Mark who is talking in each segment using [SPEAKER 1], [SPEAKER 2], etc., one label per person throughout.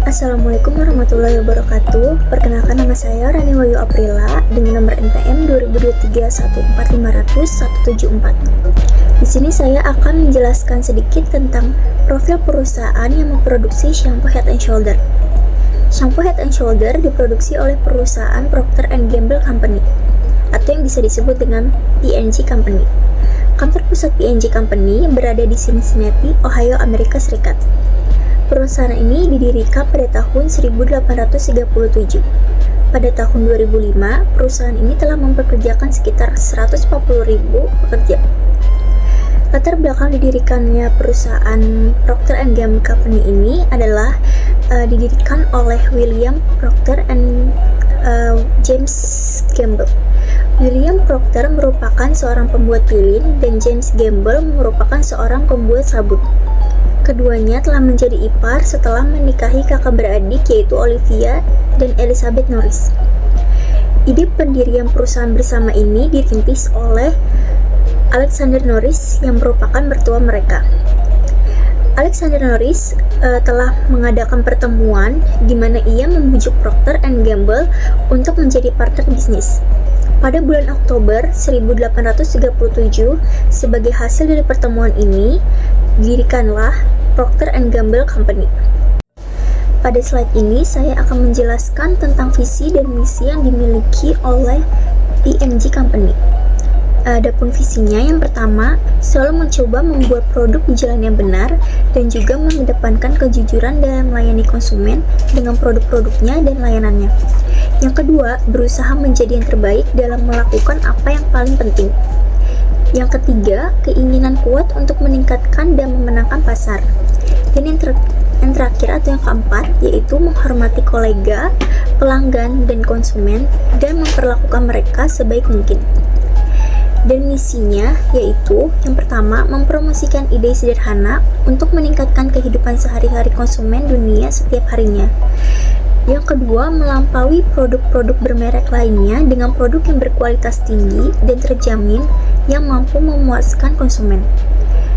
[SPEAKER 1] Assalamualaikum warahmatullahi wabarakatuh. Perkenalkan, nama saya Rani Wayu Aprila dengan nomor NPM 202314500174. Di sini saya akan menjelaskan sedikit tentang profil perusahaan yang memproduksi shampoo Head & Shoulder. Shampoo Head & Shoulder diproduksi oleh perusahaan Procter & Gamble Company atau yang bisa disebut dengan P&G Company. Kantor pusat P&G Company berada di Cincinnati, Ohio, Amerika Serikat. Perusahaan ini didirikan pada tahun 1837. Pada tahun 2005, perusahaan ini telah mempekerjakan sekitar 140.000 pekerja. Latar belakang didirikannya perusahaan Procter & Gamble Company ini adalah didirikan oleh William Procter and James Gamble. William Procter merupakan seorang pembuat lilin dan James Gamble merupakan seorang pembuat sabun. Keduanya telah menjadi ipar setelah menikahi kakak beradik yaitu Olivia dan Elizabeth Norris. Ide pendirian perusahaan bersama ini dirintis oleh Alexander Norris yang merupakan mertua mereka. Alexander Norris telah mengadakan pertemuan di mana ia membujuk Procter & Gamble untuk menjadi partner bisnis. Pada bulan Oktober 1837, sebagai hasil dari pertemuan ini, didirikanlah Procter & Gamble Company. Pada slide ini, saya akan menjelaskan tentang visi dan misi yang dimiliki oleh P&G Company. Adapun visinya, yang pertama, selalu mencoba membuat produk di jalan yang benar dan juga mengedepankan kejujuran dalam melayani konsumen dengan produk-produknya dan layanannya. Yang kedua, berusaha menjadi yang terbaik dalam melakukan apa yang paling penting. Yang ketiga, keinginan kuat untuk meningkatkan dan memenangkan pasar. Dan yang terakhir atau yang keempat, yaitu menghormati kolega, pelanggan, dan konsumen dan memperlakukan mereka sebaik mungkin. Dan misinya yaitu yang pertama, mempromosikan ide sederhana untuk meningkatkan kehidupan sehari-hari konsumen dunia setiap harinya. Yang kedua, melampaui produk-produk bermerek lainnya dengan produk yang berkualitas tinggi dan terjamin yang mampu memuaskan konsumen.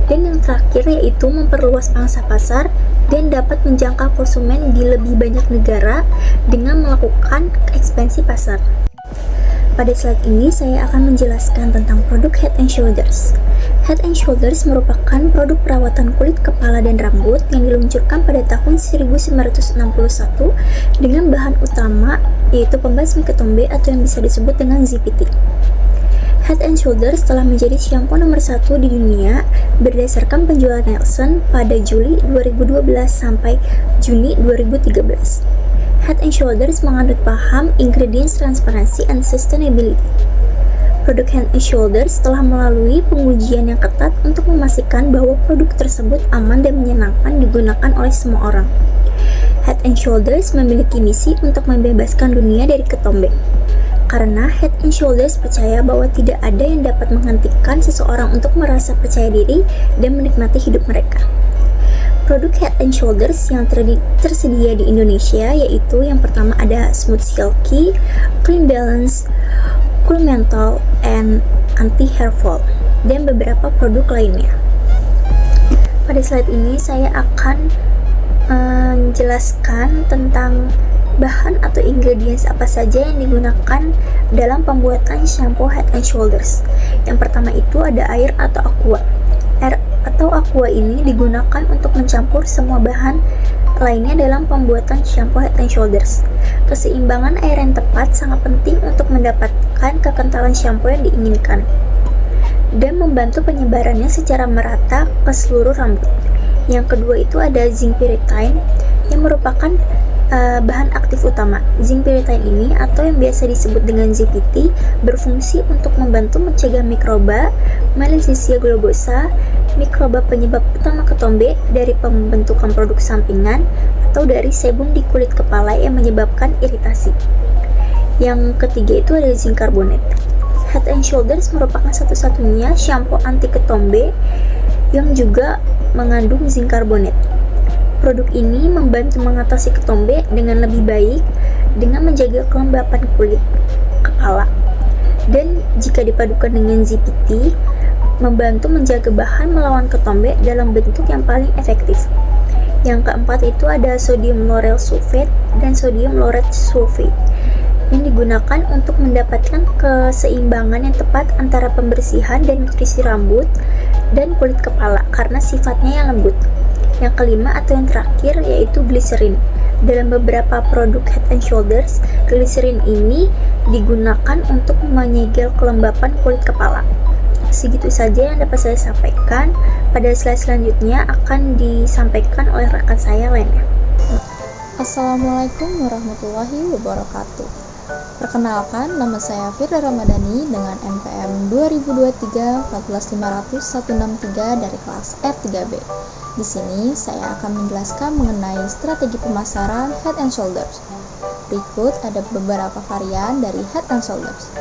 [SPEAKER 1] Dan yang terakhir yaitu memperluas pangsa pasar dan dapat menjangkau konsumen di lebih banyak negara dengan melakukan ekspansi pasar. Pada slide ini saya akan menjelaskan tentang produk Head & Shoulders. Head & Shoulders merupakan produk perawatan kulit kepala dan rambut yang diluncurkan pada tahun 1961 dengan bahan utama yaitu pembasmi ketombe atau yang bisa disebut dengan ZPT. Head & Shoulders telah menjadi shampoo nomor 1 di dunia berdasarkan penjualan Nielsen pada Juli 2012 sampai Juni 2013. Head & Shoulders menganut paham ingredients transparency and sustainability. Produk Head & Shoulders telah melalui pengujian yang ketat untuk memastikan bahwa produk tersebut aman dan menyenangkan digunakan oleh semua orang. Head & Shoulders memiliki misi untuk membebaskan dunia dari ketombe. Karena Head & Shoulders percaya bahwa tidak ada yang dapat menghentikan seseorang untuk merasa percaya diri dan menikmati hidup mereka. Produk Head & Shoulders yang tersedia di Indonesia yaitu yang pertama ada Smooth Silky, Clean Balance, Cool Menthol, and Anti Hair Fall, dan beberapa produk lainnya. Pada slide ini saya akan menjelaskan tentang bahan atau ingredients apa saja yang digunakan dalam pembuatan shampoo Head & Shoulders. Yang pertama itu ada air atau aqua. Air atau aqua ini digunakan untuk mencampur semua bahan lainnya dalam pembuatan shampoo Head & Shoulders. Keseimbangan air yang tepat sangat penting untuk mendapatkan kekentalan shampoo yang diinginkan dan membantu penyebarannya secara merata ke seluruh rambut. Yang kedua itu ada zinc pyridine yang merupakan bahan aktif utama. Zinc pyridine ini atau yang biasa disebut dengan ZPT berfungsi untuk membantu mencegah mikroba Malassezia globosa, mikroba penyebab utama ketombe dari pembentukan produk sampingan atau dari sebum di kulit kepala yang menyebabkan iritasi. Yang ketiga itu ada zinc carbonate. Head & Shoulders merupakan satu-satunya shampoo anti ketombe yang juga mengandung zinc karbonat. Produk ini membantu mengatasi ketombe dengan lebih baik dengan menjaga kelembapan kulit kepala. Dan jika dipadukan dengan ZPT, membantu menjaga bahan melawan ketombe dalam bentuk yang paling efektif. Yang keempat itu ada sodium lauryl sulfate dan sodium laureth sulfate yang digunakan untuk mendapatkan keseimbangan yang tepat antara pembersihan dan nutrisi rambut dan kulit kepala karena sifatnya yang lembut. Yang kelima atau yang terakhir yaitu glycerin. Dalam beberapa produk Head and Shoulders, glycerin ini digunakan untuk menyegel kelembapan kulit kepala. Segitu saja yang dapat saya sampaikan. Pada slide selanjutnya akan disampaikan oleh rekan saya lainnya.
[SPEAKER 2] Assalamualaikum warahmatullahi wabarakatuh. Perkenalkan, nama saya Firda Ramadhani dengan NPM 2023-14500-163 dari kelas R3B. Di sini saya akan menjelaskan mengenai strategi pemasaran Head and Shoulders. Berikut ada beberapa varian dari Head and Shoulders.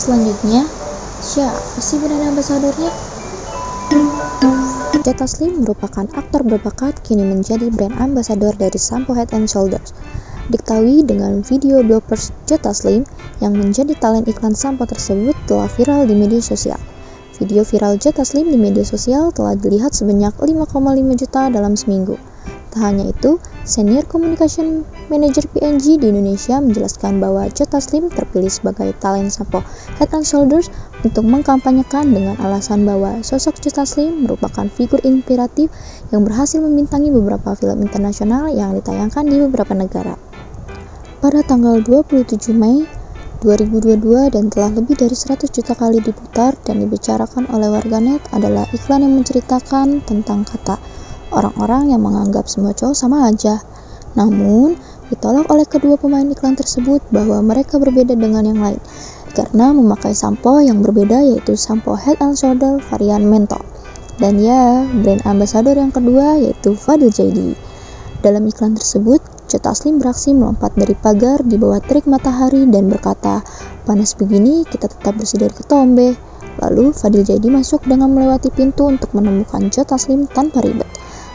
[SPEAKER 2] Selanjutnya, siapa sih brand ambasadornya? Joe Taslim merupakan aktor berbakat kini menjadi brand ambasador dari sampo Head and Shoulders. Diketahui dengan video bloopers Joe Taslim yang menjadi talent iklan sampo tersebut telah viral di media sosial. Video viral Joe Taslim di media sosial telah dilihat sebanyak 5,5 juta dalam seminggu. Tak hanya itu, Senior Communication Manager P&G di Indonesia menjelaskan bahwa Joe Taslim terpilih sebagai talent sampo Head and Shoulders untuk mengkampanyekan dengan alasan bahwa sosok Joe Taslim merupakan figur inspiratif yang berhasil membintangi beberapa film internasional yang ditayangkan di beberapa negara. Pada tanggal 27 Mei 2022 dan telah lebih dari 100 juta kali diputar dan dibicarakan oleh warganet adalah iklan yang menceritakan tentang kata orang-orang yang menganggap semua cowok sama aja. Namun, ditolak oleh kedua pemain iklan tersebut bahwa mereka berbeda dengan yang lain karena memakai sampo yang berbeda, yaitu sampo Head and Shoulder varian mentol. Dan ya, brand ambassador yang kedua yaitu Fadil Jaidi. Dalam iklan tersebut, Joe Taslim beraksi melompat dari pagar di bawah terik matahari dan berkata, "Panas begini, kita tetap bersih dari ketombe." Lalu, Fadil Jaidi masuk dengan melewati pintu untuk menemukan Joe Taslim tanpa ribet.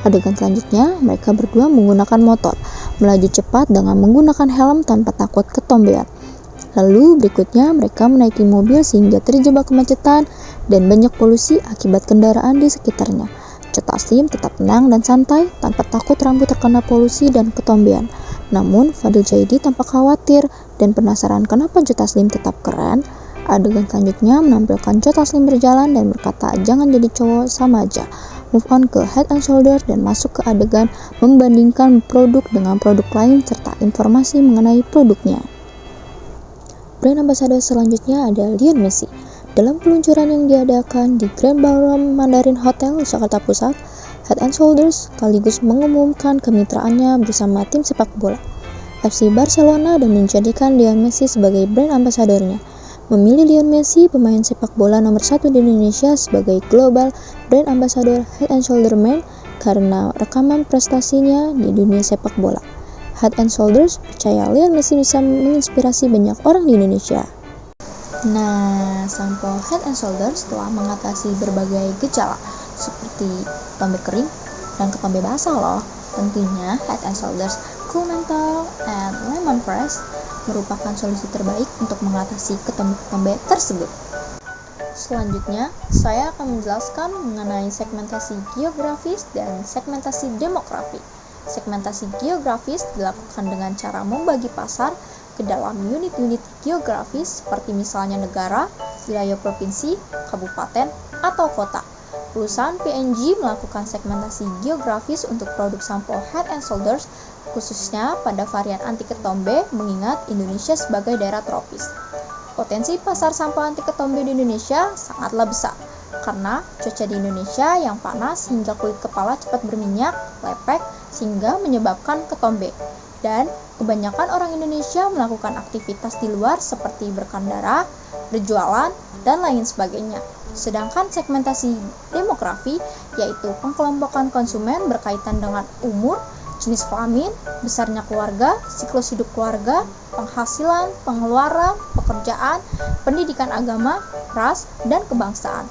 [SPEAKER 2] Adegan selanjutnya, mereka berdua menggunakan motor, melaju cepat dengan menggunakan helm tanpa takut ketombean. Lalu berikutnya mereka menaiki mobil sehingga terjebak kemacetan dan banyak polusi akibat kendaraan di sekitarnya. Joe Taslim tetap tenang dan santai tanpa takut rambut terkena polusi dan ketombean. Namun Fadil Jaidi tampak khawatir dan penasaran kenapa Joe Taslim tetap keren. Adegan selanjutnya menampilkan Joe Taslim berjalan dan berkata, "Jangan jadi cowok, sama aja." Move on ke Head and Shoulder dan masuk ke adegan membandingkan produk dengan produk lain serta informasi mengenai produknya. Brand ambassador selanjutnya ada Lionel Messi. Dalam peluncuran yang diadakan di Grand Ballroom Mandarin Hotel, Jakarta Pusat, Head and Shoulders sekaligus mengumumkan kemitraannya bersama tim sepak bola FC Barcelona dan menjadikan Lionel Messi sebagai brand ambasadornya. Memilih Lionel Messi, pemain sepak bola nomor 1 di Indonesia, sebagai global brand ambassador Head and Shoulder Man karena rekaman prestasinya di dunia sepak bola. Head and Shoulders percaya Lionel Messi bisa menginspirasi banyak orang di Indonesia. Nah, sampo Head and Shoulders telah mengatasi berbagai gejala seperti ketombe kering dan ketombe basah loh. Tentunya Head and Shoulders Cool Menthol and Lemon Fresh merupakan solusi terbaik untuk mengatasi ketombe-ketombe tersebut. Selanjutnya, saya akan menjelaskan mengenai segmentasi geografis dan segmentasi demografi. Segmentasi geografis dilakukan dengan cara membagi pasar ke dalam unit-unit geografis seperti misalnya negara, wilayah provinsi, kabupaten, atau kota. Perusahaan P&G melakukan segmentasi geografis untuk produk sampo Head and Shoulders khususnya pada varian anti ketombe mengingat Indonesia sebagai daerah tropis. Potensi pasar sampo anti ketombe di Indonesia sangatlah besar karena cuaca di Indonesia yang panas hingga kulit kepala cepat berminyak, lepek, sehingga menyebabkan ketombe. Dan kebanyakan orang Indonesia melakukan aktivitas di luar seperti berkendara, berjualan, dan lain sebagainya. Sedangkan segmentasi demografi yaitu pengkelompokan konsumen berkaitan dengan umur, jenis kelamin, besarnya keluarga, siklus hidup keluarga, penghasilan, pengeluaran, pekerjaan, pendidikan agama, ras, dan kebangsaan.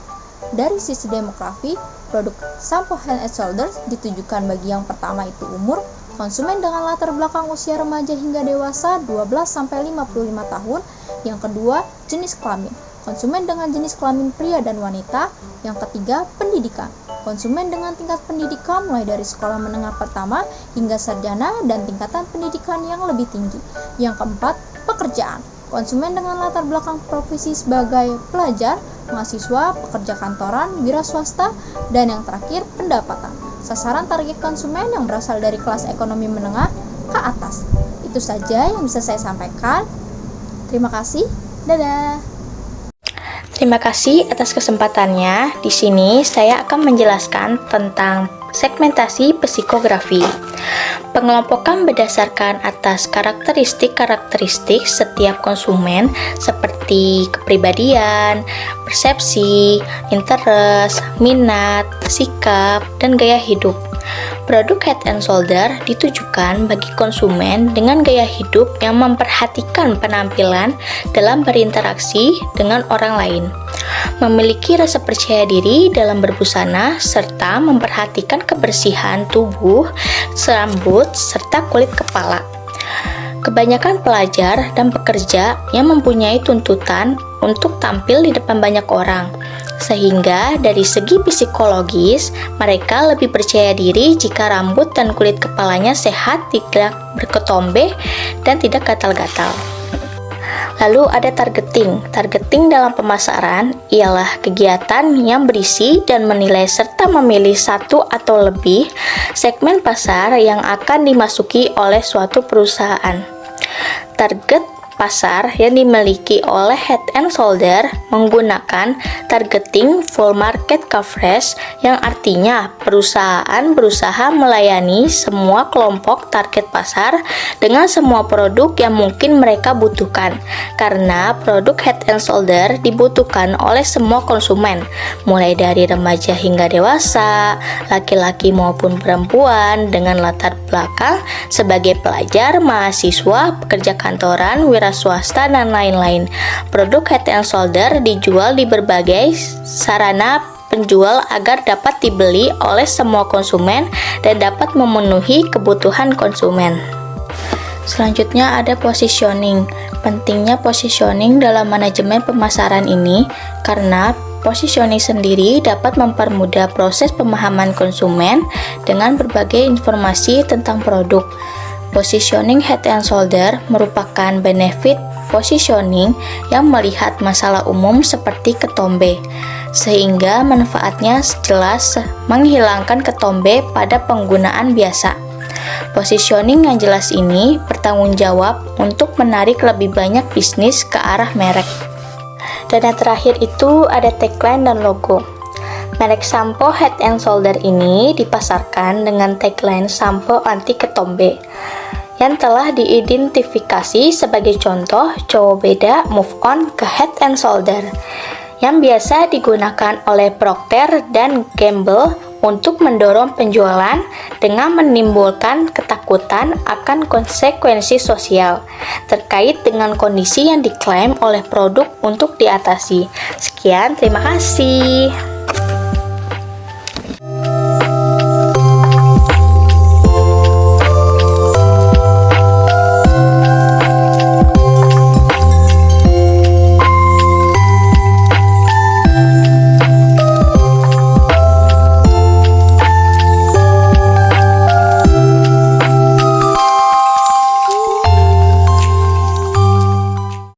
[SPEAKER 2] Dari sisi demografi, produk sampo Head & Shoulders ditujukan bagi yang pertama itu umur, konsumen dengan latar belakang usia remaja hingga dewasa 12-55 tahun. Yang kedua, jenis kelamin, konsumen dengan jenis kelamin pria dan wanita. Yang ketiga, pendidikan, konsumen dengan tingkat pendidikan mulai dari sekolah menengah pertama hingga sarjana dan tingkatan pendidikan yang lebih tinggi. Yang keempat, pekerjaan, konsumen dengan latar belakang profesi sebagai pelajar, mahasiswa, pekerja kantoran, wira swasta, dan yang terakhir, pendapatan. Sasaran target konsumen yang berasal dari kelas ekonomi menengah ke atas. Itu saja yang bisa saya sampaikan. Terima kasih. Dadah.
[SPEAKER 1] Terima kasih atas kesempatannya. Di sini saya akan menjelaskan tentang segmentasi psikografi. Pengelompokan berdasarkan atas karakteristik setiap konsumen seperti kepribadian, persepsi, interest, minat, sikap, dan gaya hidup. Produk Head & Shoulders ditujukan bagi konsumen dengan gaya hidup yang memperhatikan penampilan dalam berinteraksi dengan orang lain, memiliki rasa percaya diri dalam berbusana, serta memperhatikan kebersihan tubuh, rambut, serta kulit kepala. Kebanyakan pelajar dan pekerja yang mempunyai tuntutan untuk tampil di depan banyak orang, sehingga dari segi psikologis mereka lebih percaya diri jika rambut dan kulit kepalanya sehat, tidak berketombe, dan tidak gatal-gatal. Lalu ada targeting. Targeting dalam pemasaran ialah kegiatan yang berisi dan menilai serta memilih satu atau lebih segmen pasar yang akan dimasuki oleh suatu perusahaan. Target pasar yang dimiliki oleh Head & Shoulders menggunakan targeting full market coverage, yang artinya perusahaan berusaha melayani semua kelompok target pasar dengan semua produk yang mungkin mereka butuhkan, karena produk Head & Shoulders dibutuhkan oleh semua konsumen, mulai dari remaja hingga dewasa, laki-laki maupun perempuan dengan latar belakang sebagai pelajar, mahasiswa, pekerja kantoran, wira swasta, dan lain-lain. Produk Head & Shoulders dijual di berbagai sarana penjual agar dapat dibeli oleh semua konsumen dan dapat memenuhi kebutuhan konsumen. Selanjutnya ada positioning. Pentingnya positioning dalam manajemen pemasaran ini karena positioning sendiri dapat mempermudah proses pemahaman konsumen dengan berbagai informasi tentang produk. Positioning Head & Shoulders merupakan benefit positioning yang melihat masalah umum seperti ketombe, sehingga manfaatnya jelas menghilangkan ketombe pada penggunaan biasa. Positioning yang jelas ini bertanggung jawab untuk menarik lebih banyak bisnis ke arah merek. Dan yang terakhir itu ada tagline dan logo. Merek sampo Head & Shoulders ini dipasarkan dengan tagline sampo anti ketombe yang telah diidentifikasi sebagai contoh cowok beda move on ke Head & Shoulders yang biasa digunakan oleh Procter dan Gamble untuk mendorong penjualan dengan menimbulkan ketakutan akan konsekuensi sosial terkait dengan kondisi yang diklaim oleh produk untuk diatasi. Sekian, terima kasih.